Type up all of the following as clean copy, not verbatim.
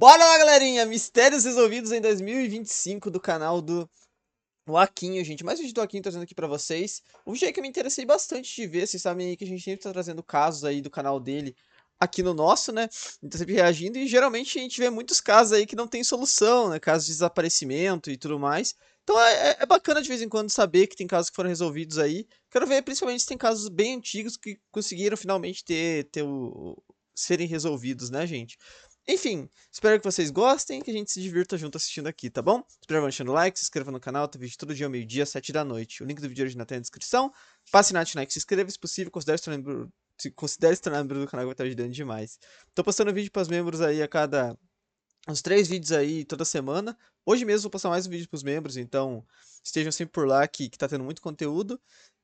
Bora lá, galerinha! Mistérios resolvidos em 2025 do canal do Aquinho, gente. Mais um vídeo do Aquinho trazendo aqui pra vocês. Um vídeo aí que eu me interessei bastante de ver. Vocês sabem aí que a gente sempre tá trazendo casos aí do canal dele aqui no nosso, né? A gente tá sempre reagindo e geralmente a gente vê muitos casos aí que não tem solução, né? Casos de desaparecimento e tudo mais. Então é bacana de vez em quando saber que tem casos que foram resolvidos aí. Quero ver principalmente se tem casos bem antigos que conseguiram finalmente serem resolvidos, né, gente? Enfim, espero que vocês gostem e que a gente se divirta junto assistindo aqui, tá bom? Espero deixando o like, se inscreva no canal, tem vídeo todo dia ao meio-dia, 7 da noite. O link do vídeo original tá na descrição. Passe na like, se inscreva, se possível, considere se tornar membro do canal, que vai estar ajudando demais. Tô postando vídeo para os membros aí a cada uns 3 vídeos aí toda semana. Hoje mesmo vou postar mais um vídeo para os membros, então estejam sempre por lá que tá tendo muito conteúdo.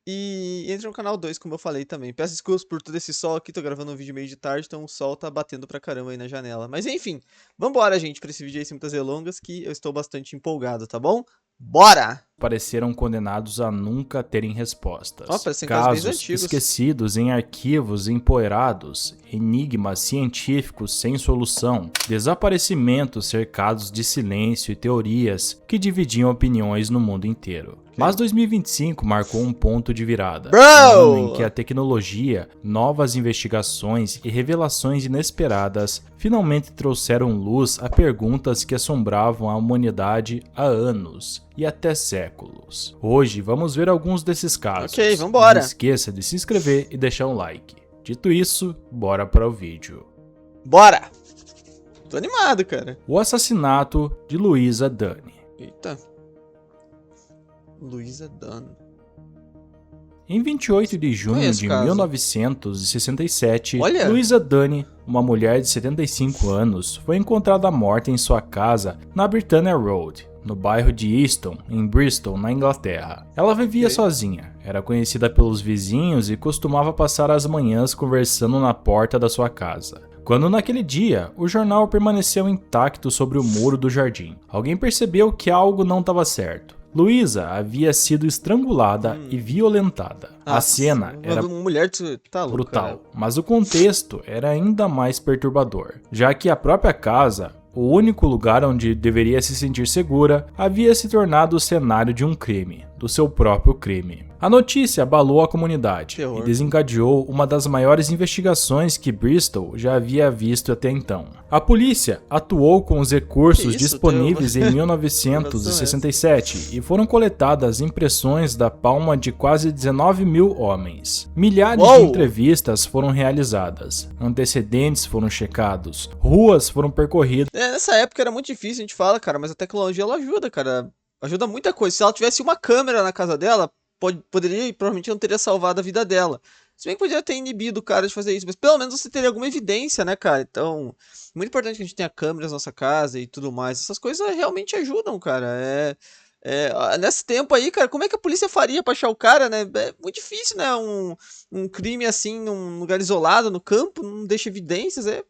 E entre no canal 2, como eu falei também. Peço desculpas por todo esse sol aqui, tô gravando um vídeo meio de tarde, então o sol tá batendo pra caramba aí na janela. Mas enfim, vambora, gente, pra esse vídeo aí sem muitas delongas, que eu estou bastante empolgado, tá bom? Bora! Pareceram condenados a nunca terem respostas. Parecem casos bem Casos antigos. esquecidos em arquivos empoeirados, enigmas científicos sem solução, desaparecimentos cercados de silêncio e teorias que dividiam opiniões no mundo inteiro. Mas 2025 marcou um ponto de virada, um ano em que a tecnologia, novas investigações e revelações inesperadas finalmente trouxeram luz a perguntas que assombravam a humanidade há anos e até séculos. Hoje vamos ver alguns desses casos. Ok, vambora! Não esqueça de se inscrever e deixar um like. Dito isso, bora para o vídeo. Bora! Tô animado, cara. O assassinato de Louisa Dunn. Eita. Louisa Dunn. Em 28 de junho Conheço de o caso. 1967, Olha. Louisa Dunn, uma mulher de 75 anos, foi encontrada morta em sua casa na Britannia Road, no bairro de Easton, em Bristol, na Inglaterra. Ela vivia sozinha, era conhecida pelos vizinhos e costumava passar as manhãs conversando na porta da sua casa. Quando naquele dia, o jornal permaneceu intacto sobre o muro do jardim. Alguém percebeu que algo não estava certo. Louisa havia sido estrangulada e violentada. A cena era uma mulher tá louca, brutal, né? mas o contexto era ainda mais perturbador, já que a própria casa, o único lugar onde deveria se sentir segura, havia se tornado o cenário de um crime, do seu próprio crime. A notícia abalou a comunidade e desencadeou uma das maiores investigações que Bristol já havia visto até então. A polícia atuou com os recursos disponíveis em 1967 e foram coletadas impressões da palma de quase 19 mil homens. Milhares de entrevistas foram realizadas, antecedentes foram checados, ruas foram percorridas. Nessa época era muito difícil, a gente fala, cara, mas a tecnologia ela ajuda, cara. Ajuda muita coisa. Se ela tivesse uma câmera na casa dela, poderia e provavelmente não teria salvado a vida dela. Se bem que poderia ter inibido o cara de fazer isso, mas pelo menos você teria alguma evidência, né, cara? Então, muito importante que a gente tenha câmeras na nossa casa e tudo mais. Essas coisas realmente ajudam, cara. Nesse tempo aí, cara, como é que a polícia faria pra achar o cara, né? É muito difícil, né? Um crime assim, num lugar isolado, no campo, não deixa evidências, é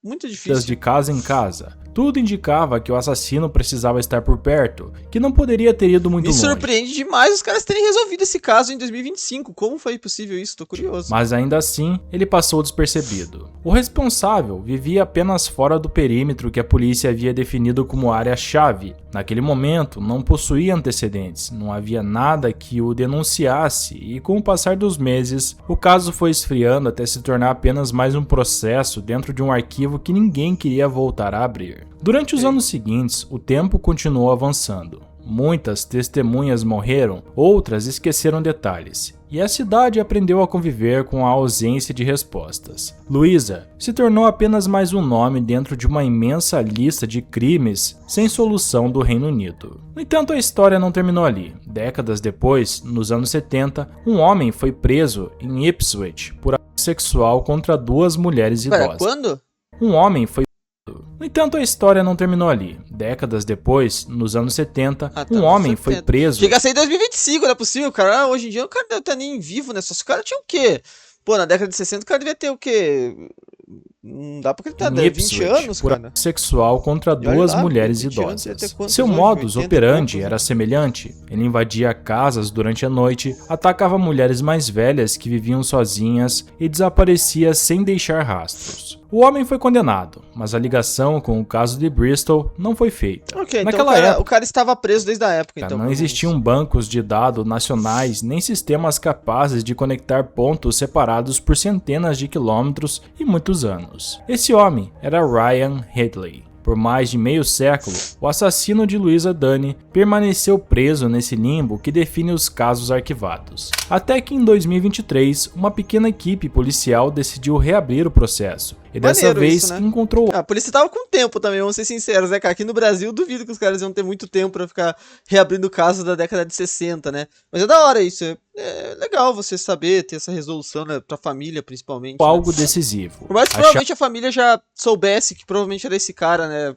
muito difícil. De casa em casa. Tudo indicava que o assassino precisava estar por perto, que não poderia ter ido muito longe. Me surpreende demais os caras terem resolvido esse caso em 2025. Como foi possível isso? Tô curioso. Mas ainda assim, ele passou despercebido. O responsável vivia apenas fora do perímetro que a polícia havia definido como área-chave. Naquele momento, não possuía antecedentes, não havia nada que o denunciasse e com o passar dos meses, o caso foi esfriando até se tornar apenas mais um processo dentro de um arquivo que ninguém queria voltar a abrir. Durante os anos seguintes, o tempo continuou avançando. Muitas testemunhas morreram, outras esqueceram detalhes, e a cidade aprendeu a conviver com a ausência de respostas. Louisa se tornou apenas mais um nome dentro de uma imensa lista de crimes sem solução do Reino Unido. No entanto, a história não terminou ali. Décadas depois, nos anos 70, um homem foi preso em Ipswich por abuso sexual contra 2 mulheres idosas. Quando? Um homem foi. No entanto, a história não terminou ali. Décadas depois, nos anos 70, um homem foi preso. Chega a ser em 2025, não é possível, cara. Hoje em dia o cara não tá nem vivo, né? Só se o cara tinha o quê? Pô, na década de 60 o cara devia ter o quê? Não dá pra acreditar, 20 anos, por cara. Sexual contra 2 mulheres idosas. Seu modus operandi era semelhante. Ele invadia casas durante a noite, atacava mulheres mais velhas que viviam sozinhas e desaparecia sem deixar rastros. O homem foi condenado, mas a ligação com o caso de Bristol não foi feita. Ok, então Naquela época, o cara estava preso desde a época, então. não existiam bancos de dados nacionais nem sistemas capazes de conectar pontos separados por centenas de quilômetros e muitos anos. Esse homem era Ryan Headley. Por mais de meio século, o assassino de Louisa Dunny permaneceu preso nesse limbo que define os casos arquivados. Até que em 2023, uma pequena equipe policial decidiu reabrir o processo. E dessa Maneiro vez isso, né? encontrou A polícia tava com tempo também, vamos ser sinceros, né, cara? Aqui no Brasil, duvido que os caras iam ter muito tempo pra ficar reabrindo o caso da década de 60, né? Mas é da hora isso, é legal você saber, ter essa resolução, né, pra família, principalmente. algo Né? decisivo. Por mais que provavelmente a família já soubesse que provavelmente era esse cara, né?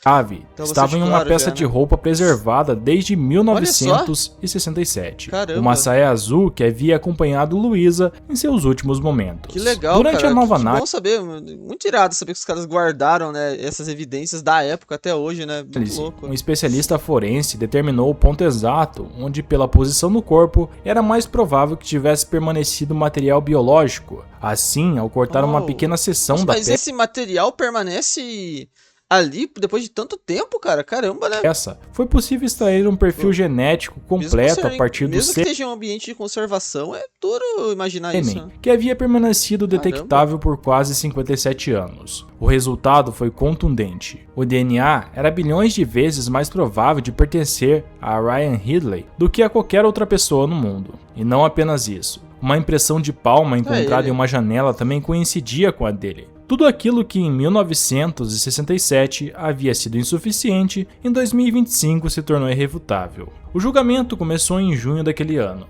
Chave Então estava em uma peça já, de né? roupa preservada desde 1967. Caramba. Uma saia azul que havia acompanhado Louisa em seus últimos momentos. Que legal, Durante cara. a nova que análise, bom saber, muito irado saber que os caras guardaram, né, essas evidências da época até hoje, né? Muito louco. um especialista forense determinou o ponto exato onde, pela posição do corpo, era mais provável que tivesse permanecido material biológico. Assim, ao cortar uma pequena seção da Mas esse material permanece ali depois de tanto tempo, cara? Caramba, né? peça, foi possível extrair um perfil genético completo a partir do Mesmo que esteja em um ambiente de conservação, é duro imaginar isso. Né? que havia permanecido detectável por quase 57 anos. O resultado foi contundente. O DNA era bilhões de vezes mais provável de pertencer a Ryan Headley do que a qualquer outra pessoa no mundo. E não apenas isso. Uma impressão de palma encontrada em uma janela também coincidia com a dele. Tudo aquilo que em 1967 havia sido insuficiente, em 2025 se tornou irrefutável. O julgamento começou em junho daquele ano.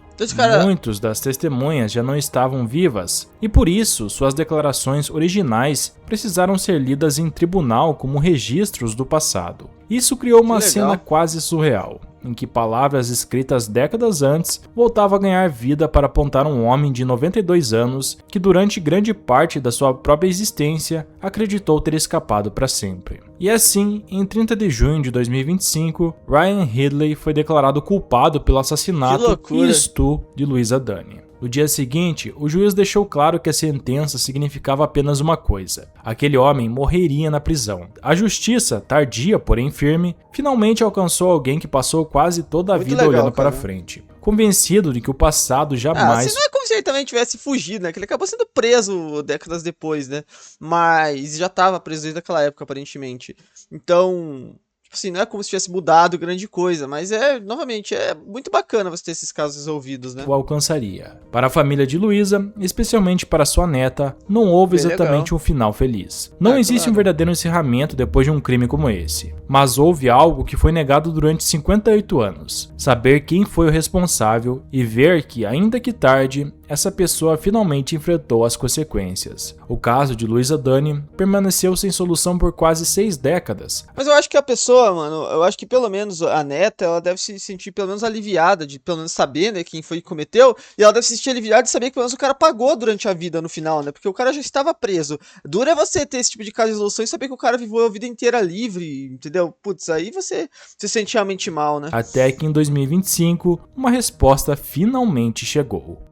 Muitos das testemunhas já não estavam vivas, e por isso suas declarações originais precisaram ser lidas em tribunal como registros do passado. Isso criou uma cena quase surreal, em que palavras escritas décadas antes voltavam a ganhar vida para apontar um homem de 92 anos que durante grande parte da sua própria existência acreditou ter escapado para sempre. E assim, em 30 de junho de 2025, Ryan Headley foi declarado culpado pelo assassinato e estupro de Louisa Dunny. No dia seguinte, o juiz deixou claro que a sentença significava apenas uma coisa: aquele homem morreria na prisão. A justiça, tardia porém firme, finalmente alcançou alguém que passou quase toda a vida olhando para frente, convencido de que o passado jamais... Não é como se ele também tivesse fugido, né? Que ele acabou sendo preso décadas depois, né? Mas já estava preso desde aquela época, aparentemente. Então... Tipo assim, não é como se tivesse mudado grande coisa, mas novamente, é muito bacana você ter esses casos resolvidos, né? O alcançaria. Para a família de Louisa, especialmente para sua neta, não houve exatamente um final feliz. Não existe um verdadeiro encerramento depois de um crime como esse. Mas houve algo que foi negado durante 58 anos. Saber quem foi o responsável e ver que, ainda que tarde, essa pessoa finalmente enfrentou as consequências. O caso de Louisa Dunny permaneceu sem solução por quase 6 décadas. Mas eu acho que a pessoa, mano, eu acho que pelo menos a neta, ela deve se sentir pelo menos aliviada de pelo menos saber, né, quem foi que cometeu, e ela deve se sentir aliviada de saber que pelo menos o cara pagou durante a vida no final, né, porque o cara já estava preso. Duro é você ter esse tipo de caso de resolução e saber que o cara viveu a vida inteira livre, entendeu? Putz, aí você se sente realmente mal, né? Até que em 2025, uma resposta finalmente chegou.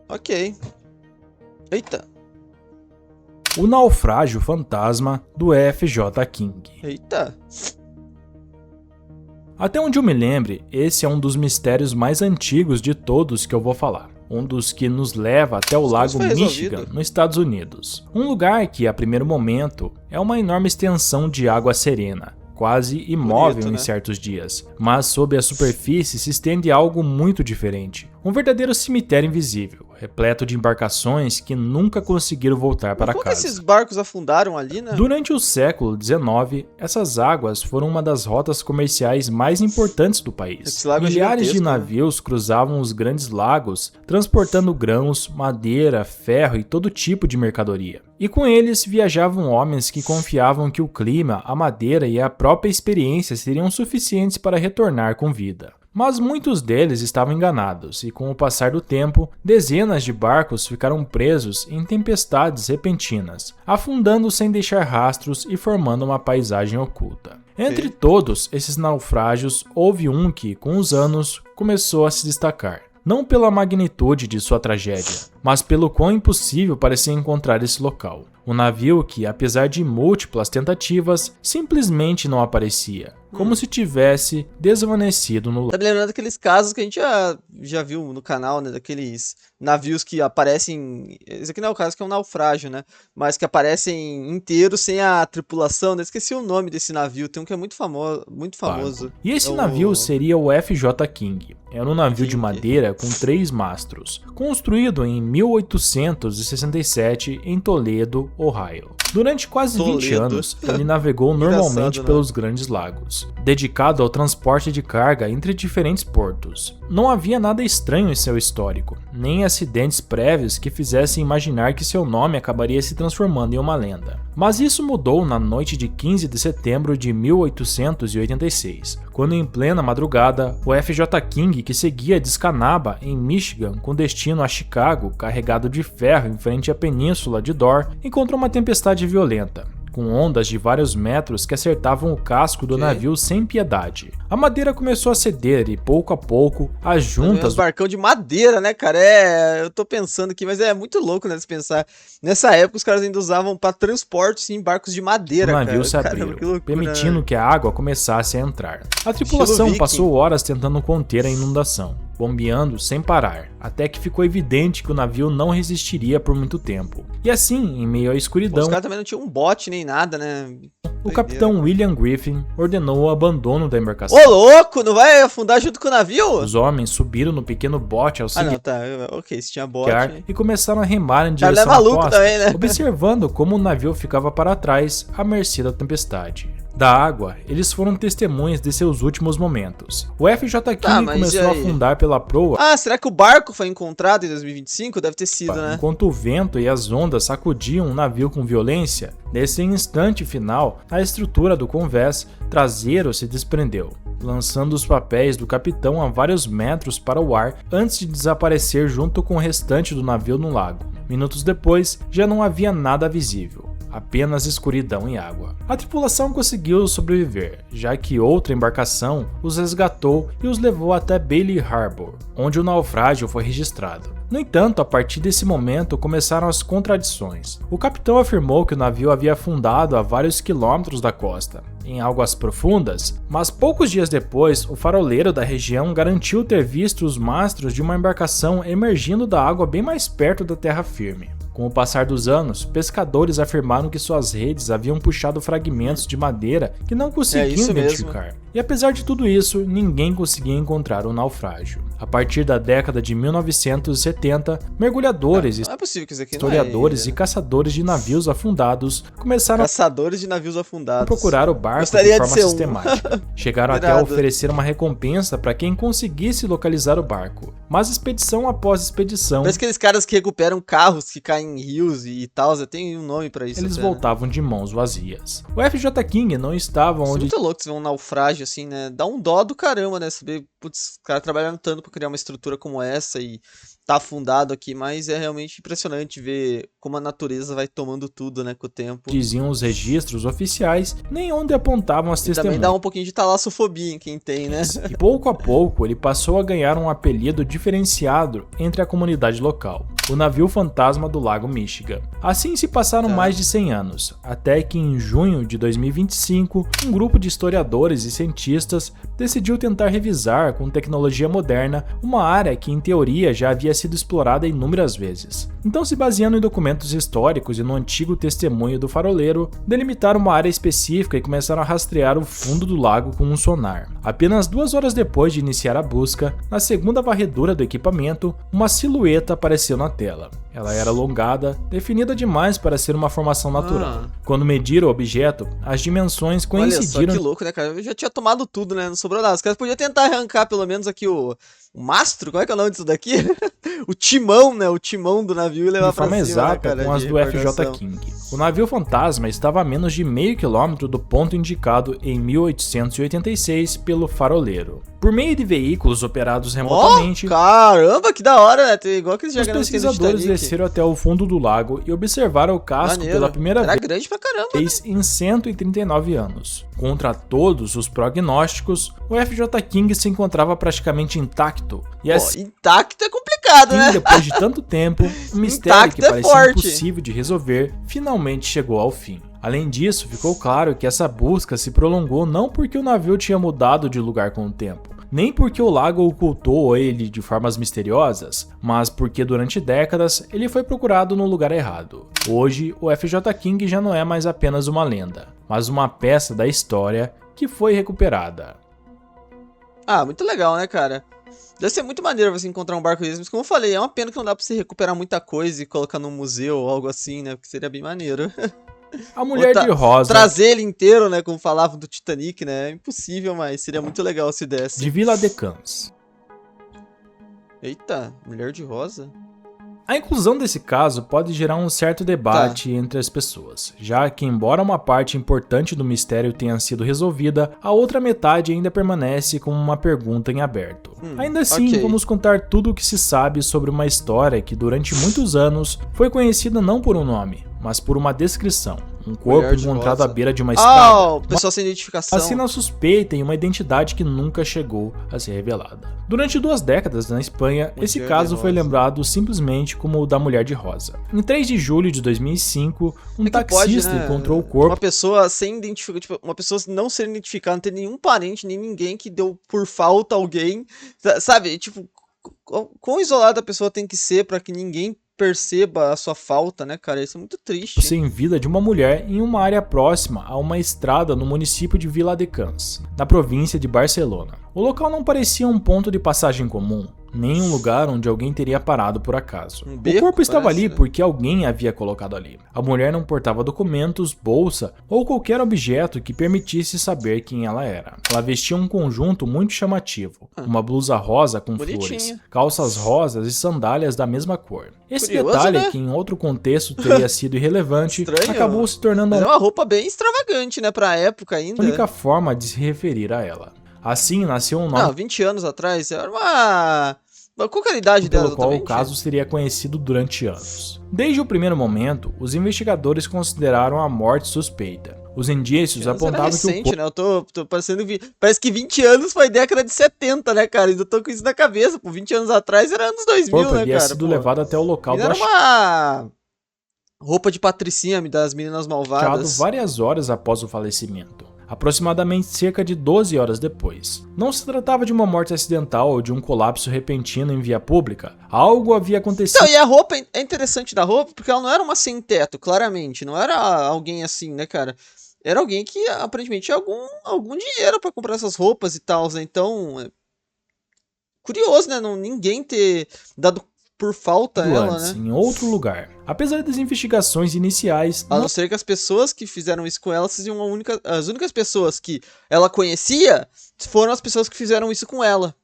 Ok. Eita. O naufrágio fantasma do F.J. King. Eita. Até onde eu me lembre, esse é um dos mistérios mais antigos de todos que eu vou falar. Um dos que nos leva até o lago Michigan, nos Estados Unidos. Um lugar que, a primeiro momento, é uma enorme extensão de água serena, quase imóvel em certos dias, mas sob a superfície se estende algo muito diferente. Um verdadeiro cemitério invisível, repleto de embarcações que nunca conseguiram voltar para casa. Como esses barcos afundaram ali, né? Durante o século XIX, essas águas foram uma das rotas comerciais mais importantes do país. Milhares de navios cruzavam os grandes lagos, transportando grãos, madeira, ferro e todo tipo de mercadoria. E com eles viajavam homens que confiavam que o clima, a madeira e a própria experiência seriam suficientes para retornar com vida. Mas muitos deles estavam enganados, e com o passar do tempo, dezenas de barcos ficaram presos em tempestades repentinas, afundando sem deixar rastros e formando uma paisagem oculta. Entre todos esses naufrágios, houve um que, com os anos, começou a se destacar. Não pela magnitude de sua tragédia, mas pelo quão impossível parecia encontrar esse local. Um navio que, apesar de múltiplas tentativas, simplesmente não aparecia, como se tivesse desvanecido no Tá me lembrando daqueles casos que a gente já viu no canal, né? Daqueles navios que aparecem. Esse aqui não é o caso, que é um naufrágio, né? Mas que aparecem inteiros sem a tripulação, né? Esqueci o nome desse navio, tem um que é muito famoso. E esse navio seria o FJ King. Era um navio de madeira com 3 mastros, construído em 1867 em Toledo, Ohio. Durante quase 20 anos, ele navegou normalmente pelos Grandes Lagos, dedicado ao transporte de carga entre diferentes portos. Não havia nada estranho em seu histórico, nem acidentes prévios que fizessem imaginar que seu nome acabaria se transformando em uma lenda. Mas isso mudou na noite de 15 de setembro de 1886, quando em plena madrugada, o FJ King, que seguia de Escanaba, em Michigan, com destino a Chicago, carregado de ferro em frente à península de Dore, encontrou uma tempestade violenta, com ondas de vários metros que acertavam o casco do navio sem piedade. A madeira começou a ceder e, pouco a pouco, as juntas... barcão de madeira, né, cara? Eu tô pensando aqui, mas é muito louco, né, se pensar. Nessa época, os caras ainda usavam para transporte, sim, barcos de madeira, cara. O navio se abriu, permitindo que a água começasse a entrar. A tripulação passou horas tentando conter a inundação, bombeando sem parar, até que ficou evidente que o navio não resistiria por muito tempo. E assim, em meio à escuridão... Os caras também não tinham um bote nem nada, né? O capitão William Griffin ordenou o abandono da embarcação. Ô, louco! Não vai afundar junto com o navio? Os homens subiram no pequeno bote ao seguir... não, tá. Ok, se tinha bote... E começaram a remar em direção à costa, também, né? Observando como o navio ficava para trás, à mercê da tempestade. Da água, eles foram testemunhas de seus últimos momentos. O FJ King começou a afundar pela proa... será que o barco foi encontrado em 2025? Deve ter sido, né? Enquanto o vento e as ondas sacudiam o navio com violência, nesse instante final, a estrutura do convés traseiro se desprendeu, lançando os papéis do capitão a vários metros para o ar antes de desaparecer junto com o restante do navio no lago. Minutos depois, já não havia nada visível. Apenas escuridão e água. A tripulação conseguiu sobreviver, já que outra embarcação os resgatou e os levou até Bailey Harbor, onde o naufrágio foi registrado. No entanto, a partir desse momento começaram as contradições. O capitão afirmou que o navio havia afundado a vários quilômetros da costa, em águas profundas, mas poucos dias depois, o faroleiro da região garantiu ter visto os mastros de uma embarcação emergindo da água bem mais perto da terra firme. Com o passar dos anos, pescadores afirmaram que suas redes haviam puxado fragmentos de madeira que não conseguiam identificar. Mesmo. E apesar de tudo isso, ninguém conseguia encontrar o naufrágio. A partir da década de 1970, mergulhadores, historiadores e caçadores de navios afundados começaram a procurar o barco de forma sistemática. Chegaram até a oferecer uma recompensa para quem conseguisse localizar o barco. Mas expedição após expedição... Parece aqueles caras que recuperam carros que caem em rios e tal, tem um nome pra isso. Eles voltavam de mãos vazias. O FJ King não estava onde... É muito louco se vê um naufrágio assim, né? Dá um dó do caramba, né? Saber, putz, o cara trabalhando tanto pra criar uma estrutura como essa e tá afundado aqui, mas é realmente impressionante ver como a natureza vai tomando tudo, né, com o tempo. Diziam os registros oficiais, nem onde apontavam as testemunhas. Também dá um pouquinho de talassofobia em quem tem, né? E pouco a pouco ele passou a ganhar um apelido diferenciado entre a comunidade local: o navio fantasma do Lago Michigan. Assim se passaram mais de 100 anos, até que em junho de 2025, um grupo de historiadores e cientistas decidiu tentar revisar com tecnologia moderna uma área que em teoria já havia sido explorada inúmeras vezes. Então, se baseando em documentos históricos e no antigo testemunho do faroleiro, delimitaram uma área específica e começaram a rastrear o fundo do lago com um sonar. Apenas 2 horas depois de iniciar a busca, na segunda varredura do equipamento, uma silhueta apareceu na tela. Ela era alongada, definida demais para ser uma formação natural. Quando mediram o objeto, as dimensões coincidiram... Olha só, que louco, né, cara? Eu já tinha tomado tudo, né? Não sobrou nada. Os caras podiam tentar arrancar pelo menos aqui o mastro, qual é que é o nome disso daqui? O timão, né? O timão do navio e levar pra cima, exata, né, cara, com as do FJ King. O navio fantasma estava a menos de meio quilômetro do ponto indicado em 1886 pelo faroleiro. Por meio de veículos operados remotamente... Caramba, que da hora, né? Tem igual aqueles os pesquisadores desceram até o fundo do lago e observaram o casco pela primeira vez grande pra caramba, em 139 anos. Contra todos os prognósticos, o FJ King se encontrava praticamente intacto. E intacto é complicado, complicado, né? Depois de tanto tempo, um mistério Intacto que é parecia forte. impossível de resolver finalmente chegou ao fim. Além disso, ficou claro que essa busca se prolongou não porque o navio tinha mudado de lugar com o tempo, nem porque o lago ocultou ele de formas misteriosas, mas porque durante décadas ele foi procurado no lugar errado. Hoje, o FJ King já não é mais apenas uma lenda, mas uma peça da história que foi recuperada. Ah, muito legal, né, cara? Deve ser muito maneiro você encontrar um barco desse, mas como eu falei, é uma pena que não dá pra você recuperar muita coisa e colocar num museu ou algo assim, né? Porque seria bem maneiro. A Mulher de Rosa, Trazer ele inteiro, né? Como falavam do Titanic, né? É impossível, mas seria muito legal se desse. de Vila-de-Cans. Eita, Mulher de Rosa? A inclusão desse caso pode gerar um certo debate entre as pessoas, já que, embora uma parte importante do mistério tenha sido resolvida, a outra metade ainda permanece como uma pergunta em aberto. Ainda assim, ok. vamos contar tudo o que se sabe sobre uma história que durante muitos anos foi conhecida não por um nome, mas por uma descrição. Um corpo Mulher de encontrado Rosa. à beira de uma estrada. Oh, pessoal sem identificação. Assina suspeita em uma identidade que nunca chegou a ser revelada. Durante 2 décadas na Espanha, esse Mulher caso de foi Rosa. lembrado simplesmente como o da Mulher de Rosa. Em 3 de julho de 2005, um taxista encontrou o corpo Uma pessoa sem identificar, tipo, uma pessoa não ser identificada, não ter nenhum parente, nem ninguém que deu por falta alguém, sabe? Tipo, quão isolada a pessoa tem que ser pra que ninguém perceba a sua falta, né, cara? Isso é muito triste. sem vida de uma mulher em uma área próxima a uma estrada no município de Vila-de-Cans, na província de Barcelona. O local não parecia um ponto de passagem comum, nem um lugar onde alguém teria parado por acaso. Um O beco, corpo estava parece, ali né? porque alguém havia colocado ali. A mulher não portava documentos, bolsa ou qualquer objeto que permitisse saber quem ela era. Ela vestia um conjunto muito chamativo, uma blusa rosa com Bonitinho. flores, calças rosas e sandálias da mesma cor. Esse Curioso, detalhe, né? que em outro contexto teria sido irrelevante, Estranho. acabou se tornando Mas é a uma roupa bem extravagante, né, pra época ainda. única forma de se referir a ela. Assim nasceu um nome Não, 20 anos atrás, era uma... Qual que era a idade dela pelo qual o exatamente? caso seria conhecido durante anos. Desde o primeiro momento, os investigadores consideraram a morte suspeita. Os indícios Era apontavam que o recente, corpo né? Eu tô parecendo... Parece que 20 anos foi década de 70, né, cara? Ainda tô com isso na cabeça. Pô, 20 anos atrás era anos 2000, né, havia cara? sido Pô. levado até o local do Era uma roupa de patricinha das Meninas achado Malvadas. várias horas após o falecimento, aproximadamente cerca de 12 horas depois. Não se tratava de uma morte acidental ou de um colapso repentino em via pública. Algo havia acontecido Então, e a roupa, é interessante da roupa, porque ela não era uma sem-teto, claramente. Não era alguém assim, né, cara? Era alguém que aparentemente tinha algum dinheiro pra comprar essas roupas e tal, né? Então, é curioso, né? Ninguém ter dado por falta ela, antes, né? em outro lugar. Apesar das investigações iniciais, A não ser que as pessoas que fizeram isso com ela sejam as únicas pessoas que ela conhecia foram as pessoas que fizeram isso com ela.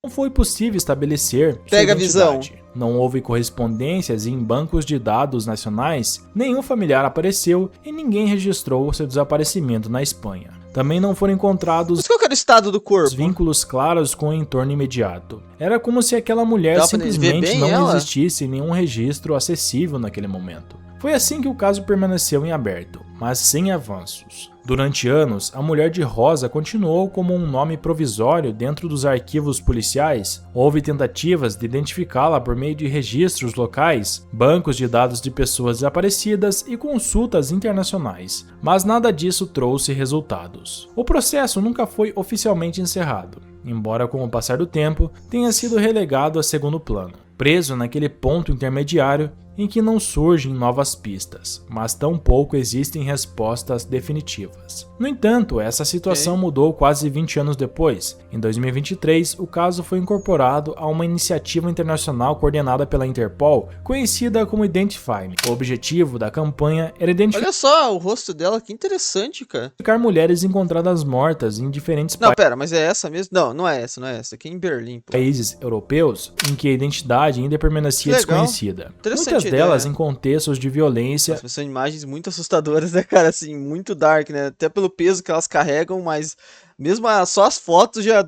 não foi possível estabelecer sua Pega a visão. identidade. Não houve correspondências em bancos de dados nacionais, nenhum familiar apareceu e ninguém registrou seu desaparecimento na Espanha. Também não foram encontrados Mas qual que era o estado do corpo? vínculos claros com o entorno imediato. Era como se aquela mulher Dá pra ver simplesmente bem não ela? existisse em nenhum registro acessível naquele momento. Foi assim que o caso permaneceu em aberto, mas sem avanços. Durante anos, a Mulher de Rosa continuou como um nome provisório dentro dos arquivos policiais. Houve tentativas de identificá-la por meio de registros locais, bancos de dados de pessoas desaparecidas e consultas internacionais, mas nada disso trouxe resultados. O processo nunca foi oficialmente encerrado, embora com o passar do tempo tenha sido relegado a segundo plano, preso naquele ponto intermediário em que não surgem novas pistas, mas tampouco existem respostas definitivas. No entanto, essa situação mudou quase 20 anos depois. Em 2023, o caso foi incorporado a uma iniciativa internacional coordenada pela Interpol, conhecida como Identify Me. O objetivo da campanha era identificar Olha só o rosto dela, que interessante, cara. mulheres encontradas mortas em diferentes Não, pera, mas é essa mesmo? Não, não é essa. Aqui é em Berlim, pô. países europeus em que a identidade ainda permanecia Que legal. desconhecida. Interessante Muitas a ideia. delas em contextos de violência Nossa, são imagens muito assustadoras, né, cara? Assim, muito dark, né? Até pelo peso que elas carregam, mas mesmo só as fotos já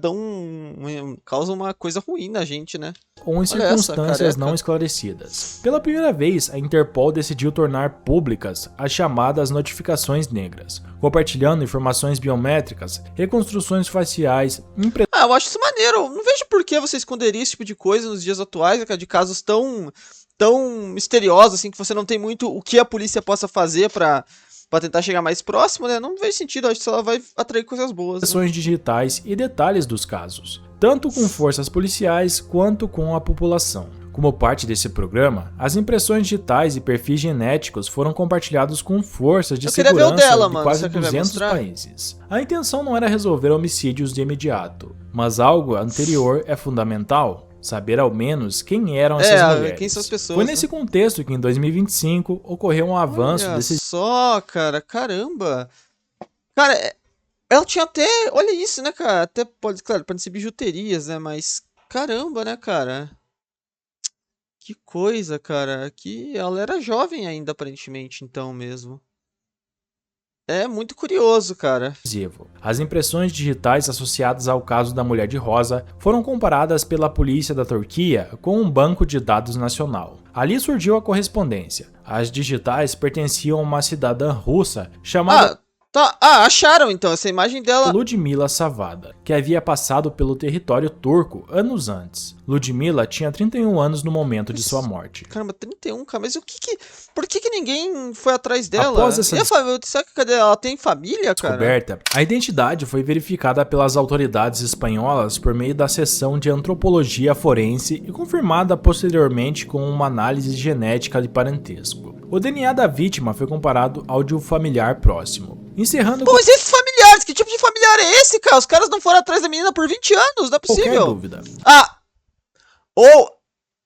causam uma coisa ruim na gente, né? ou em Olha circunstâncias essa, careca. não esclarecidas. Pela primeira vez, a Interpol decidiu tornar públicas as chamadas notificações negras, compartilhando informações biométricas, reconstruções faciais, Ah, eu acho isso maneiro. Eu não vejo por que você esconderia esse tipo de coisa nos dias atuais, né, cara, de casos tão misteriosos, assim, que você não tem muito o que a polícia possa fazer pra tentar chegar mais próximo, né? Não vejo sentido, eu acho que ela vai atrair coisas boas, né? Impressões digitais e detalhes dos casos, tanto com forças policiais quanto com a população. Como parte desse programa, as impressões digitais e perfis genéticos foram compartilhados com forças de Eu queria ver o segurança dela, de mano. quase Será que ele vai 200 mostrar? países. A intenção não era resolver homicídios de imediato, mas algo anterior é fundamental: saber ao menos quem eram essas mulheres. Quem são as pessoas, Foi né? nesse contexto que em 2025 ocorreu um avanço Olha desse só, cara, caramba. Cara, ela tinha até, olha isso, né, cara? Até pode, claro, pode ser bijuterias, né? Mas caramba, né, cara? Que coisa, cara. Que ela era jovem ainda, aparentemente, então mesmo. É muito curioso, cara. adesivo. As impressões digitais associadas ao caso da mulher de rosa foram comparadas pela polícia da Turquia com um banco de dados nacional. Ali surgiu a correspondência. As digitais pertenciam a uma cidadã russa chamada Tá. Ah, acharam então essa imagem dela. Ludmila Savada, que havia passado pelo território turco anos antes. Ludmila tinha 31 anos no momento de sua morte. Caramba, 31, cara. Mas por que ninguém foi atrás dela? Após essa E a família? Será que cadê? Ela tem família, cara? descoberta, a identidade foi verificada pelas autoridades espanholas por meio da seção de antropologia forense e confirmada posteriormente com uma análise genética de parentesco. O DNA da vítima foi comparado ao de um familiar próximo. Encerrando Pô, mas esses familiares, que tipo de familiar é esse, cara? Os caras não foram atrás da menina por 20 anos, não é qualquer possível. dúvida. Ah, ou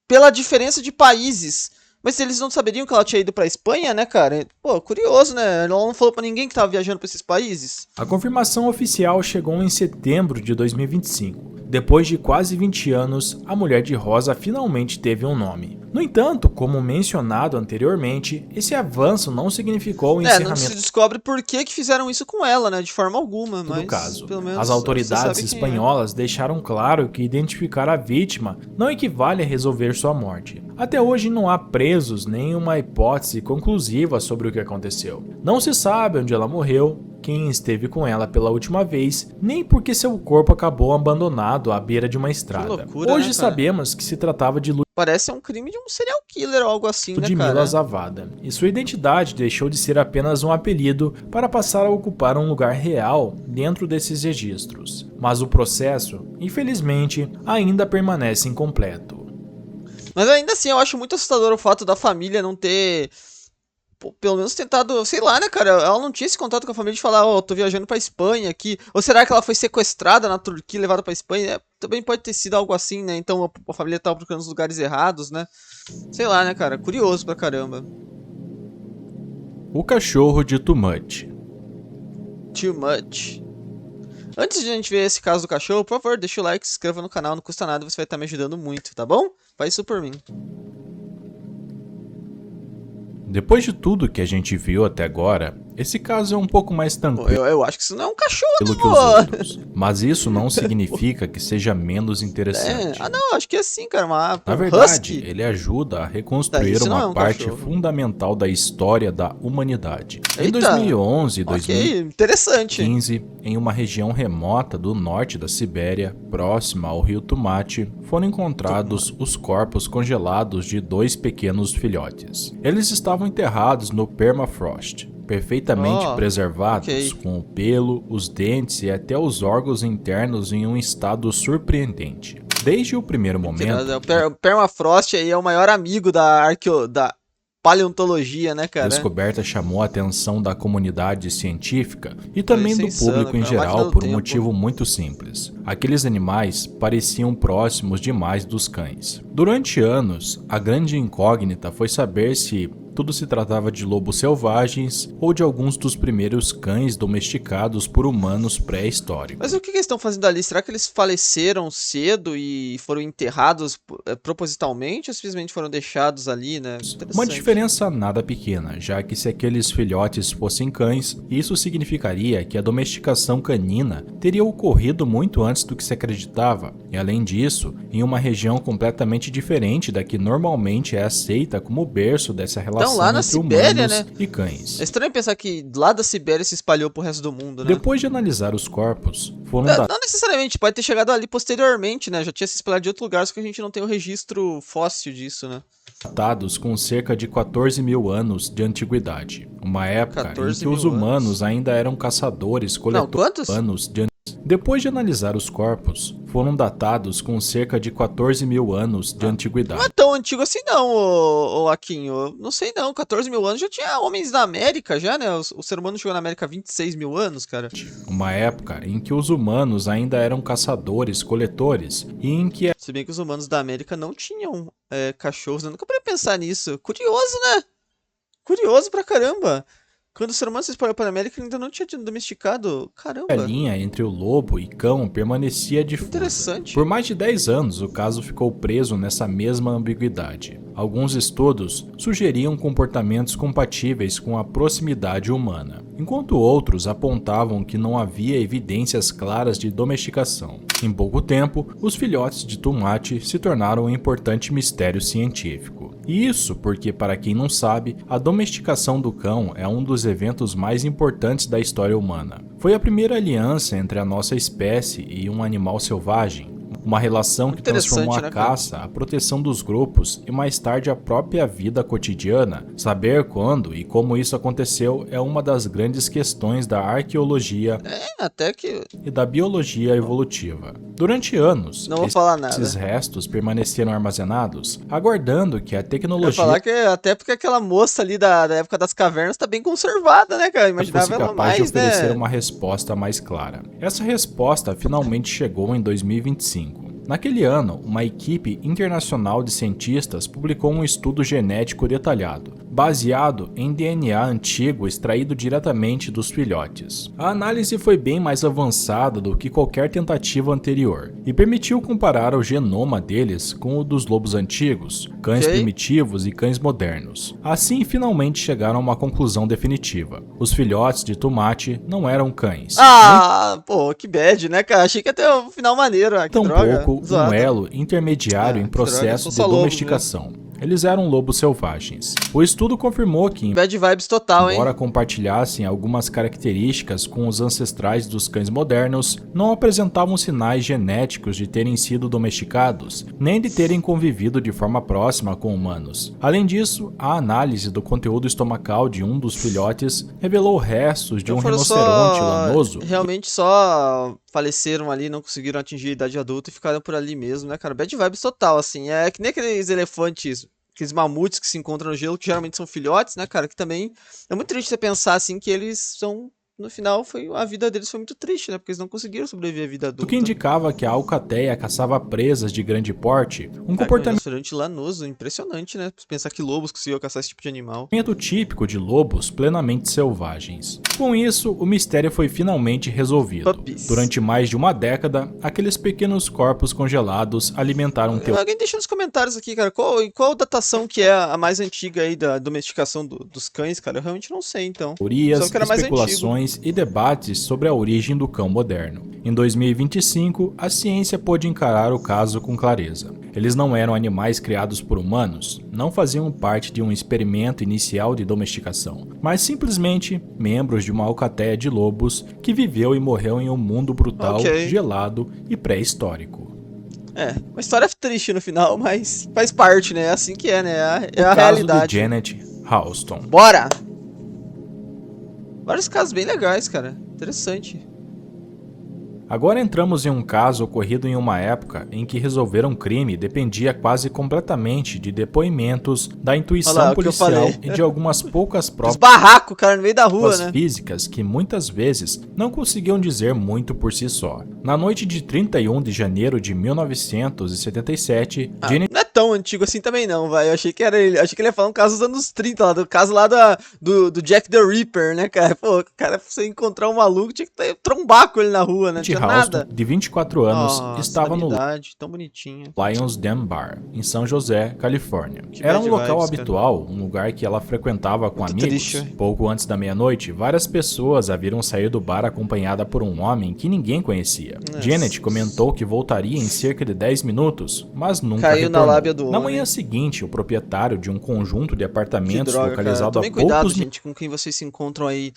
pela diferença de países. Mas eles não saberiam que ela tinha ido pra Espanha, né, cara? Pô, curioso, né? Ela não falou pra ninguém que tava viajando pra esses países. A confirmação oficial chegou em setembro de 2025. Depois de quase 20 anos, a mulher de rosa finalmente teve um nome. No entanto, como mencionado anteriormente, esse avanço não significou o Não encerramento se descobre por que fizeram isso com ela, né? De forma alguma, mas do caso. pelo menos As você autoridades sabe quem é. espanholas deixaram claro que identificar a vítima não equivale a resolver sua morte. Até hoje não há presos nem uma hipótese conclusiva sobre o que aconteceu. Não se sabe onde ela morreu, quem esteve com ela pela última vez, nem porque seu corpo acabou abandonado à beira de uma estrada. loucura, Hoje né, cara? sabemos que se tratava de Parece um crime de um serial killer ou algo assim, né, Ludmila cara? Zavada, e sua identidade deixou de ser apenas um apelido para passar a ocupar um lugar real dentro desses registros. Mas o processo, infelizmente, ainda permanece incompleto. Mas ainda assim, eu acho muito assustador o fato da família não ter, pô, pelo menos tentado, sei lá, né, cara? Ela não tinha esse contato com a família de falar, ó, tô viajando pra Espanha aqui. Ou será que ela foi sequestrada na Turquia e levada pra Espanha? Também pode ter sido algo assim, né? Então a família tava procurando os lugares errados, né? Sei lá, né, cara? Curioso pra caramba. O cachorro de Too Much. Too much. Antes de a gente ver esse caso do cachorro, por favor, deixa o like, se inscreva no canal, não custa nada, você vai estar me ajudando muito, tá bom? Faz isso por mim. Depois de tudo que a gente viu até agora, esse caso é um pouco mais Pô, tranquilo eu acho que isso não é um cachorro, que os não. outros, mas isso não significa que seja menos interessante. Ah, não, acho que é assim, cara. Na Um verdade, husky. ele ajuda a reconstruir Isso não é uma um parte cachorro. fundamental da história da humanidade. Em Eita. 2011 e Ok, interessante. 2015, em uma região remota do norte da Sibéria, próxima ao rio Tumat, foram encontrados os corpos congelados de 2 pequenos filhotes. Eles estavam enterrados no permafrost, perfeitamente Oh, preservados, ok. com o pelo, os dentes e até os órgãos internos em um estado surpreendente. Desde o primeiro momento, O permafrost aí é o maior amigo da paleontologia, né, a cara? descoberta chamou a atenção da comunidade científica e também Isso é do insano, público em cara. A máquina geral do por um tempo. motivo muito simples. Aqueles animais pareciam próximos demais dos cães. Durante anos, a grande incógnita foi saber se tudo se tratava de lobos selvagens ou de alguns dos primeiros cães domesticados por humanos pré-históricos. Mas o que eles estão fazendo ali? Será que eles faleceram cedo e foram enterrados propositalmente ou simplesmente foram deixados ali, né? Uma Interessante. diferença nada pequena, já que se aqueles filhotes fossem cães, isso significaria que a domesticação canina teria ocorrido muito antes do que se acreditava, e além disso, em uma região completamente diferente da que normalmente é aceita como berço dessa relação. relação lá na entre Sibéria, humanos né? e cães. É estranho pensar que lá da Sibéria se espalhou pro resto do mundo, né? Depois de analisar os corpos, foram Não necessariamente, pode ter chegado ali posteriormente, né? Já tinha se espalhado de outro lugar, só que a gente não tem o registro fóssil disso, né? datados com cerca de 14 mil anos de antiguidade, uma época em 14 que os mil humanos anos. ainda eram caçadores, Não, coletores quantos? anos de Depois de analisar os corpos, foram datados com cerca de 14 mil anos de Não é antiguidade, tão antigo assim não, ô Aquinho. Eu não sei não, 14 mil anos já tinha homens da América já, né? O ser humano chegou na América há 26 mil anos, cara. uma época em que os humanos ainda eram caçadores, coletores e em que Se bem que os humanos da América não tinham cachorros, né? Eu nunca parei pensar nisso. Curioso, né? Curioso pra caramba. Quando o ser humano se espalhou para a América, ele ainda não tinha tido domesticado. a Caramba, linha entre o lobo e cão permanecia difusa. interessante. Por mais de 10 anos, o caso ficou preso nessa mesma ambiguidade. Alguns estudos sugeriam comportamentos compatíveis com a proximidade humana, enquanto outros apontavam que não havia evidências claras de domesticação. Em pouco tempo, os filhotes de tomate se tornaram um importante mistério científico. E isso porque, para quem não sabe, a domesticação do cão é um dos eventos mais importantes da história humana. Foi a primeira aliança entre a nossa espécie e um animal selvagem, uma relação que transformou a Interessante, né, cara? caça, a proteção dos grupos e mais tarde a própria vida cotidiana. Saber quando e como isso aconteceu é uma das grandes questões da arqueologia Até que. e da biologia evolutiva. Durante anos, Não vou falar nada. esses restos permaneceram armazenados, aguardando que a Eu ia tecnologia falar que até porque aquela moça ali da época das cavernas tá bem conservada, né, cara? Eu fosse imaginava ela capaz de mais, oferecer né? uma resposta mais clara. Essa resposta finalmente chegou em 2025. Naquele ano, uma equipe internacional de cientistas publicou um estudo genético detalhado, baseado em DNA antigo extraído diretamente dos filhotes. A análise foi bem mais avançada do que qualquer tentativa anterior e permitiu comparar o genoma deles com o dos lobos antigos, cães Ok. primitivos e cães modernos. Assim, finalmente chegaram a uma conclusão definitiva. Os filhotes de tomate não eram cães. Ah, pô, que bad, né, cara? Achei que ia ter um final maneiro. Ah, que droga. Tampouco um Zoado. elo intermediário em que droga, processo são de só lobos domesticação. Eles eram lobos selvagens. O estudo confirmou que, Bad vibes total, hein? embora compartilhassem algumas características com os ancestrais dos cães modernos, não apresentavam sinais genéticos de terem sido domesticados, nem de terem convivido de forma próxima com humanos. Além disso, a análise do conteúdo estomacal de um dos filhotes revelou restos de um Foram rinoceronte lanoso realmente só faleceram ali, não conseguiram atingir a idade adulta e ficaram por ali mesmo, né, cara? Bad vibes total, assim. É que nem aqueles elefantes, aqueles mamutes que se encontram no gelo, que geralmente são filhotes, né, cara? Que também é muito triste você pensar, assim, que eles são... No final, a vida deles foi muito triste, né? Porque eles não conseguiram sobreviver à vida o adulta. que indicava que a alcateia caçava presas de grande porte, um Cara, que é um comportamento rinoceronte lanoso, impressionante, né? Pensar que lobos conseguiam caçar esse tipo de animal. típico de lobos plenamente selvagens. Com isso, o mistério foi finalmente resolvido. Puppies. Durante mais de uma década, aqueles pequenos corpos congelados alimentaram Alguém deixa nos comentários aqui, cara, qual datação que é a mais antiga aí da domesticação dos cães, cara? Eu realmente não sei, então. teorias, Só que era mais especulações e debates sobre a origem do cão moderno. Em 2025, a ciência pôde encarar o caso com clareza. Eles não eram animais criados por humanos, não faziam parte de um experimento inicial de domesticação, mas simplesmente membros de uma alcateia de lobos que viveu e morreu em um mundo brutal, Ok. gelado e pré-histórico. Uma história triste no final, mas faz parte, né? É assim que é, né? É a O caso realidade. de Janet Halston. Bora! Vários casos bem legais, cara. Interessante. Agora entramos em um caso ocorrido em uma época em que resolver um crime dependia quase completamente de depoimentos, da intuição Olha lá, o que eu policial falei. e de algumas poucas Os provas barracos, cara, no meio da rua, né? físicas que muitas vezes não conseguiam dizer muito por si só. Na noite de 31 de janeiro de 1977, Janet Não é tão antigo assim também não, vai. Eu achei que era ele. Achei que ele ia falar um caso dos anos 30, lá, do caso lá do Jack the Ripper, né, cara? Pô, cara, você encontrar um maluco, tinha que trombar com ele na rua, né? Não tinha Halston, nada. de 24 anos, Nossa, estava no idade, tão bonitinha. Lions Den Bar, em São José, Califórnia. Que Era um bad local vibes, cara. habitual, um lugar que ela frequentava com Muito amigos. triste, ué. Pouco antes da meia-noite, várias pessoas a viram sair do bar acompanhada por um homem que ninguém conhecia. Nossa. Janet comentou que voltaria em cerca de 10 minutos, mas nunca Caiu na retornou. lábia do Na homem. manhã seguinte, o proprietário de um conjunto de Que apartamentos droga, cara. localizado a Tomem cuidado, poucos gente, com quem vocês se encontram aí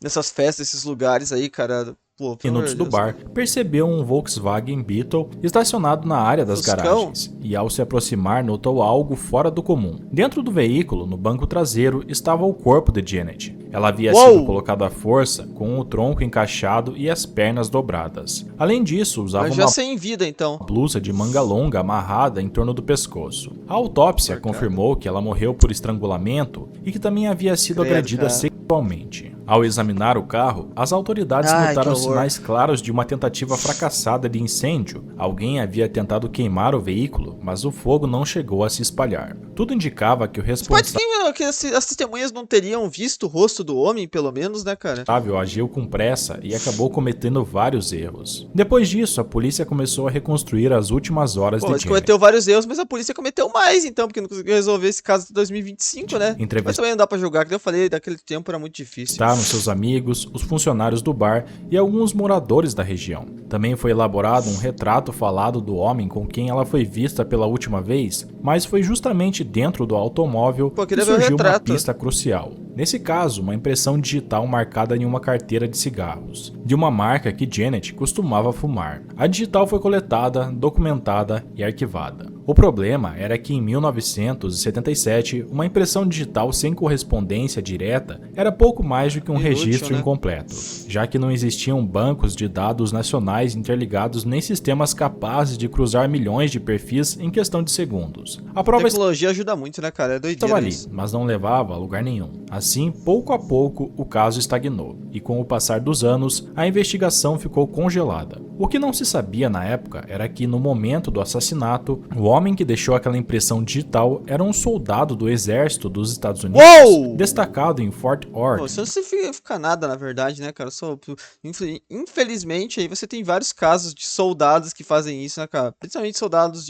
nessas festas, esses lugares aí, cara. Pô, pelo amor minutos de do Deus, bar, cara. percebeu um Volkswagen Beetle estacionado na área das Fuscão? garagens e, ao se aproximar, notou algo fora do comum. Dentro do veículo, no banco traseiro, estava o corpo de Janet. Ela havia sido colocada à força, com o tronco encaixado e as pernas dobradas. Além disso, usava Mas já uma sem vida, então. blusa de manga longa amarrada em torno do pescoço. A autópsia Porcada. confirmou que ela morreu por estrangulamento e que também havia sido Credo, agredida cara. sexualmente. Ao examinar o carro, as autoridades Ai, notaram que horror. sinais claros de uma tentativa fracassada de incêndio. Alguém havia tentado queimar o veículo, mas o fogo não chegou a se espalhar. Tudo indicava que o Pode responsável que as testemunhas não teriam visto o rosto do homem, pelo menos, né, cara? agiu com pressa e acabou cometendo vários erros. Depois disso, a polícia começou a reconstruir as últimas horas Pô, de mas Janet. cometeu vários erros, mas a polícia cometeu mais, então, porque não conseguiu resolver esse caso de 2025, né? Mas também não dá pra julgar, que eu falei, daquele tempo era muito difícil. Nos seus amigos, os funcionários do bar e alguns moradores da região. Também foi elaborado um retrato falado do homem com quem ela foi vista pela última vez, mas foi justamente dentro do automóvel Pô, que queria ver o surgiu uma retrato. pista crucial. Nesse caso, uma impressão digital marcada em uma carteira de cigarros, de uma marca que Janet costumava fumar. A digital foi coletada, documentada e arquivada. O problema era que em 1977, uma impressão digital sem correspondência direta era pouco mais do que um Inútil, registro né? incompleto, já que não existiam bancos de dados nacionais interligados nem sistemas capazes de cruzar milhões de perfis em questão de segundos. A A prova tecnologia ajuda muito, né, cara? É estava doideira ali, isso. mas não levava a lugar nenhum. Assim, pouco a pouco, o caso estagnou, e com o passar dos anos, a investigação ficou congelada. O que não se sabia na época era que, no momento do assassinato, o homem que deixou aquela impressão digital era um soldado do exército dos Estados Unidos, Uou! destacado em Fort Ord. Pô, isso não significa nada, na verdade, né, cara? Infelizmente, aí você tem vários casos de soldados que fazem isso, né, cara? Principalmente soldados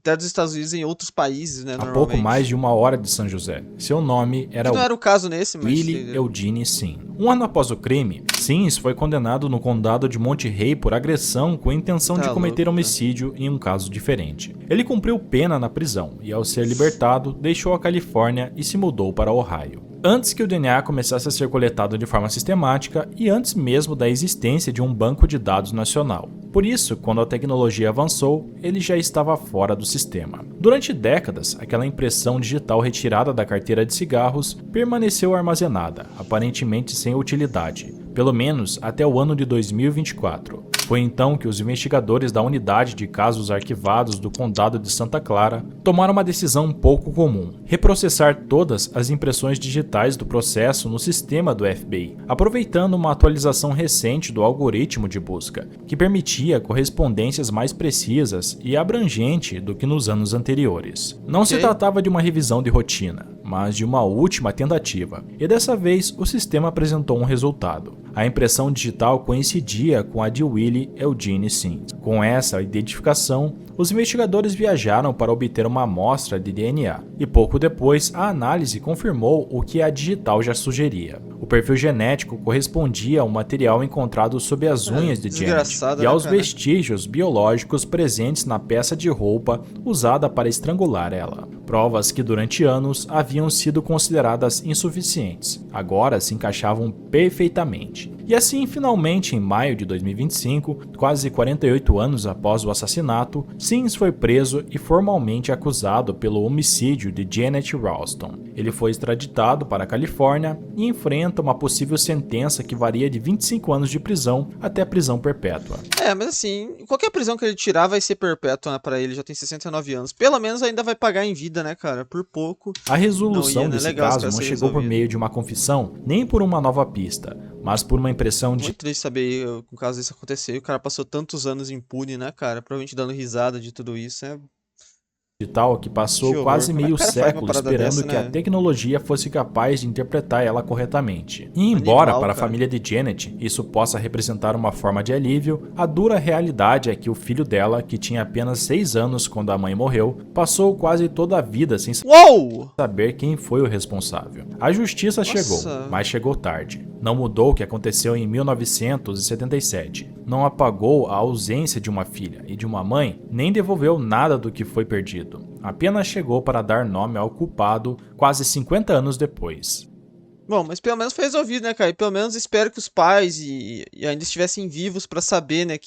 até dos Estados Unidos em outros países, né, A normalmente. pouco mais de 1 hora de São José. Seu nome era Que não era o caso nesse, mas... Willie Eugene Sim. Um ano após o crime, Sims foi condenado no condado de Monte Rey por agressão com a intenção Tá de cometer louco, homicídio em um caso diferente. Ele cumpriu pena na prisão e, ao ser libertado, deixou a Califórnia e se mudou para Ohio. Antes que o DNA começasse a ser coletado de forma sistemática e antes mesmo da existência de um banco de dados nacional. Por isso, quando a tecnologia avançou, ele já estava fora do sistema. Durante décadas, aquela impressão digital retirada da carteira de cigarros permaneceu armazenada, aparentemente sem utilidade, pelo menos até o ano de 2024. Foi então que os investigadores da Unidade de Casos Arquivados do Condado de Santa Clara tomaram uma decisão pouco comum: reprocessar todas as impressões digitais do processo no sistema do FBI, aproveitando uma atualização recente do algoritmo de busca, que permitia correspondências mais precisas e abrangente do que nos anos anteriores. Não se tratava de uma revisão de rotina, mas de uma última tentativa, e dessa vez o sistema apresentou um resultado. A impressão digital coincidia com a de Willie Eugene Sims. Com essa identificação, os investigadores viajaram para obter uma amostra de DNA, e pouco depois a análise confirmou o que a digital já sugeria. O perfil genético correspondia ao material encontrado sob as unhas de Janet e aos vestígios biológicos presentes na peça de roupa usada para estrangular ela. Provas que durante anos haviam sido consideradas insuficientes, agora se encaixavam perfeitamente. E assim, finalmente, em maio de 2025, quase 48 anos após o assassinato, Sims foi preso e formalmente acusado pelo homicídio de Janet Ralston. Ele foi extraditado para a Califórnia e enfrenta uma possível sentença que varia de 25 anos de prisão até prisão perpétua. Mas assim, qualquer prisão que ele tirar vai ser perpétua, né, pra ele, já tem 69 anos. Pelo menos ainda vai pagar em vida, né, cara? Por pouco. A resolução desse legal caso não chegou por meio de uma confissão, nem por uma nova pista, mas por uma impressão de... Muito triste saber que o caso desse aconteceu. O cara passou tantos anos impune, né, cara? Provavelmente dando risada de tudo isso, digital que passou quase meio século esperando que a tecnologia fosse capaz de interpretar ela corretamente. E embora para a família de Janet isso possa representar uma forma de alívio, a dura realidade é que o filho dela, que tinha apenas 6 anos quando a mãe morreu, passou quase toda a vida sem saber quem foi o responsável. A justiça chegou, mas chegou tarde. Não mudou o que aconteceu em 1977. Não apagou a ausência de uma filha e de uma mãe, nem devolveu nada do que foi perdido. apenas chegou para dar nome ao culpado quase 50 anos depois. Bom, mas pelo menos foi resolvido, né, cara? E pelo menos espero que os pais e ainda estivessem vivos pra saber, né,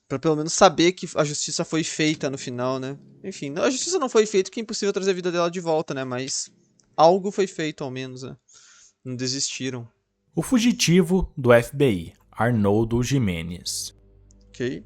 pra pelo menos saber que a justiça foi feita no final, né? Enfim, a justiça não foi feita, que é impossível trazer a vida dela de volta, né? Mas algo foi feito, ao menos, né? Não desistiram. O fugitivo do FBI, Arnoldo Jimenez. Ok.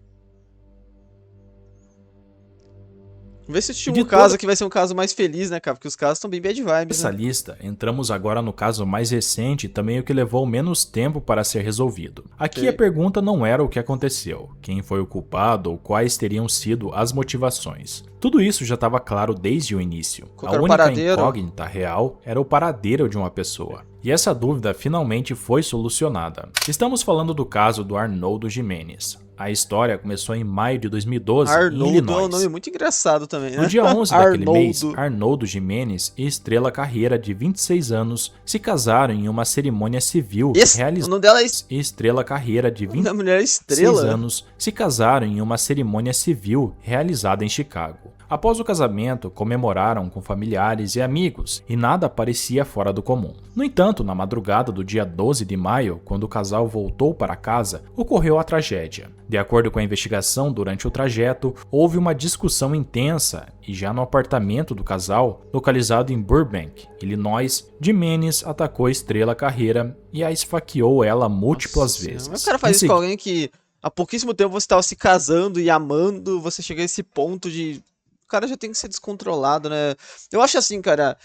Vamos ver se esse último caso aqui vai ser um caso mais feliz, né, cara? Porque os casos estão bem bad vibes, Nessa né? lista, entramos agora no caso mais recente e também o que levou menos tempo para ser resolvido. Aqui a pergunta não era o que aconteceu, quem foi o culpado ou quais teriam sido as motivações. Tudo isso já estava claro desde o início. A única incógnita real era o paradeiro de uma pessoa. E essa dúvida finalmente foi solucionada. Estamos falando do caso do Arnoldo Jimenez. A história começou em maio de 2012 em Illinois. É um nome muito engraçado também, né? No dia 11 daquele mês, Arnoldo Jimenez e Estrela Carreira, de 26 anos, se casaram em uma cerimônia civil realizada. O nome dela é Estrela Carreira, de 26 anos, se casaram em uma cerimônia civil realizada em Chicago. Após o casamento, comemoraram com familiares e amigos, e nada parecia fora do comum. No entanto, na madrugada do dia 12 de maio, quando o casal voltou para casa, ocorreu a tragédia. De acordo com a investigação, durante o trajeto, houve uma discussão intensa e já no apartamento do casal, localizado em Burbank, Illinois, Jimenez atacou Estrela Carreira e a esfaqueou ela múltiplas vezes. O cara faz isso com alguém que há pouquíssimo tempo você estava se casando e amando, você chega a esse ponto de... O cara já tem que ser descontrolado, né? Eu acho assim, cara,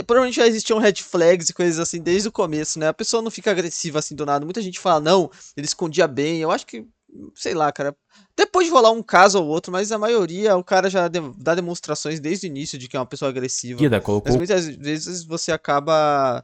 provavelmente já existiam red flags e coisas assim desde o começo, né? A pessoa não fica agressiva assim do nada. Muita gente fala, não, ele escondia bem. Eu acho que, sei lá, cara. Depois de rolar um caso ou outro, mas a maioria, o cara já dá demonstrações desde o início de que é uma pessoa agressiva. Mas muitas vezes você acaba,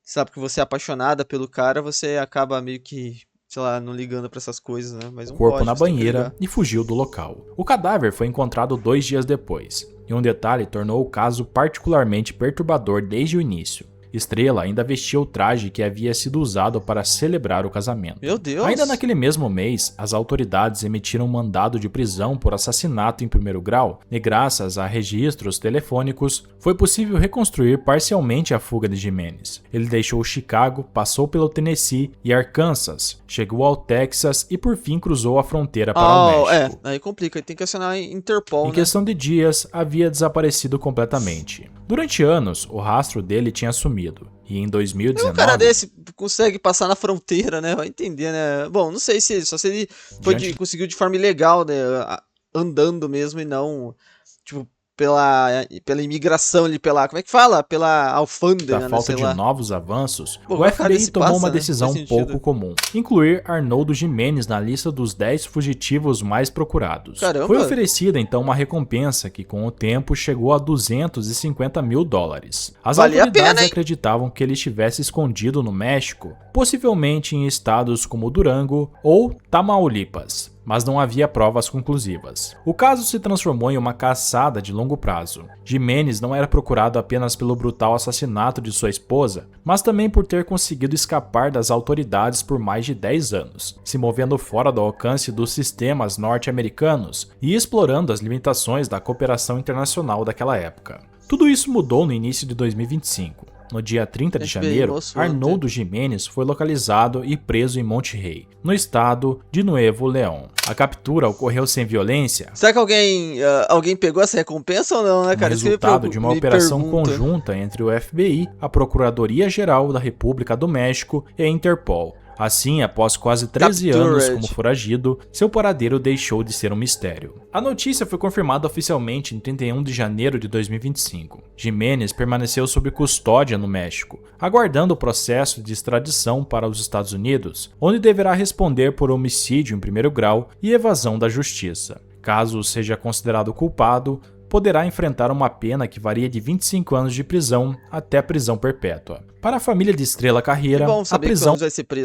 sabe, que você é apaixonada pelo cara, você acaba meio que, sei lá, não ligando pra essas coisas, né? Mas o corpo na banheira e fugiu do local. O cadáver foi encontrado 2 dias depois, e um detalhe tornou o caso particularmente perturbador desde o início. Estrela ainda vestia o traje que havia sido usado para celebrar o casamento. Meu Deus! Ainda naquele mesmo mês, as autoridades emitiram um mandado de prisão por assassinato em primeiro grau, e graças a registros telefônicos, foi possível reconstruir parcialmente a fuga de Jimenez. Ele deixou Chicago, passou pelo Tennessee e Arkansas, chegou ao Texas e por fim cruzou a fronteira para o México. Aí complica, tem que acionar a Interpol, Em questão de dias, havia desaparecido completamente. Durante anos, o rastro dele tinha sumido. E em 2019... Um cara desse consegue passar na fronteira, né? Vai entender, né? Bom, não sei se ele conseguiu de forma ilegal, né? Andando mesmo e não, tipo, pela imigração ali, como é que fala? Pela alfândega, da falta de novos avanços, o FBI tomou uma decisão pouco comum: incluir Arnoldo Jimenez na lista dos 10 fugitivos mais procurados. Caramba. Foi oferecida então uma recompensa que com o tempo chegou a $250 mil. As autoridades acreditavam que ele estivesse escondido no México, possivelmente em estados como Durango ou Tamaulipas, mas não havia provas conclusivas. O caso se transformou em uma caçada de longo prazo. Jimenez não era procurado apenas pelo brutal assassinato de sua esposa, mas também por ter conseguido escapar das autoridades por mais de 10 anos, se movendo fora do alcance dos sistemas norte-americanos e explorando as limitações da cooperação internacional daquela época. Tudo isso mudou no início de 2025. No dia 30 de janeiro, Arnoldo Jimenez foi localizado e preso em Monterrey, no estado de Nuevo León. A captura ocorreu sem violência. Será que alguém pegou essa recompensa ou não, né, cara? Resultado de uma operação conjunta entre o FBI, a Procuradoria-Geral da República do México e a Interpol. Assim, após quase 13 anos como foragido, seu paradeiro deixou de ser um mistério. A notícia foi confirmada oficialmente em 31 de janeiro de 2025. Jimenez permaneceu sob custódia no México, aguardando o processo de extradição para os Estados Unidos, onde deverá responder por homicídio em primeiro grau e evasão da justiça. Caso seja considerado culpado, poderá enfrentar uma pena que varia de 25 anos de prisão até prisão perpétua. Para a família de Estrela Carreira, a prisão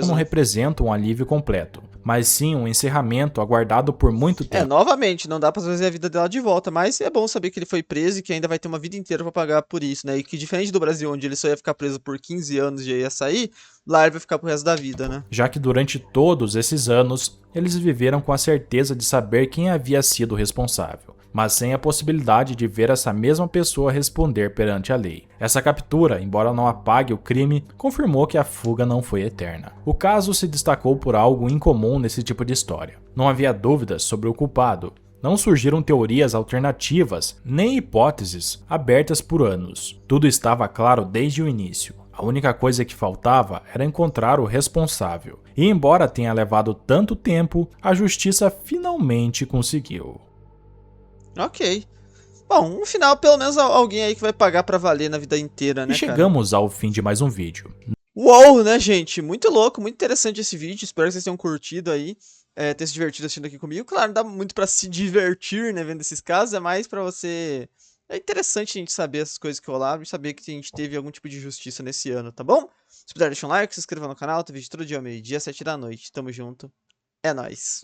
não representa um alívio completo, mas sim um encerramento aguardado por muito tempo. Novamente, não dá pra trazer a vida dela de volta, mas é bom saber que ele foi preso e que ainda vai ter uma vida inteira pra pagar por isso, né? E que diferente do Brasil, onde ele só ia ficar preso por 15 anos e já ia sair, lá ele vai ficar pro resto da vida, né? Já que durante todos esses anos, eles viveram com a certeza de saber quem havia sido o responsável. mas sem a possibilidade de ver essa mesma pessoa responder perante a lei. Essa captura, embora não apague o crime, confirmou que a fuga não foi eterna. O caso se destacou por algo incomum nesse tipo de história. Não havia dúvidas sobre o culpado. Não surgiram teorias alternativas, nem hipóteses abertas por anos. Tudo estava claro desde o início. A única coisa que faltava era encontrar o responsável. E embora tenha levado tanto tempo, a justiça finalmente conseguiu. Ok. Bom, no final, pelo menos alguém aí que vai pagar pra valer na vida inteira, E né, cara? chegamos ao fim de mais um vídeo. Uou, né, gente? Muito louco, muito interessante esse vídeo. Espero que vocês tenham curtido aí, ter se divertido assistindo aqui comigo. Claro, não dá muito pra se divertir, né, vendo esses casos. É mais pra você... É interessante a gente saber essas coisas que rolaram e saber que a gente teve algum tipo de justiça nesse ano, tá bom? Se puder, deixa um like, se inscreva no canal. Tem vídeo todo dia, meio-dia, 7 da noite. Tamo junto. É nóis.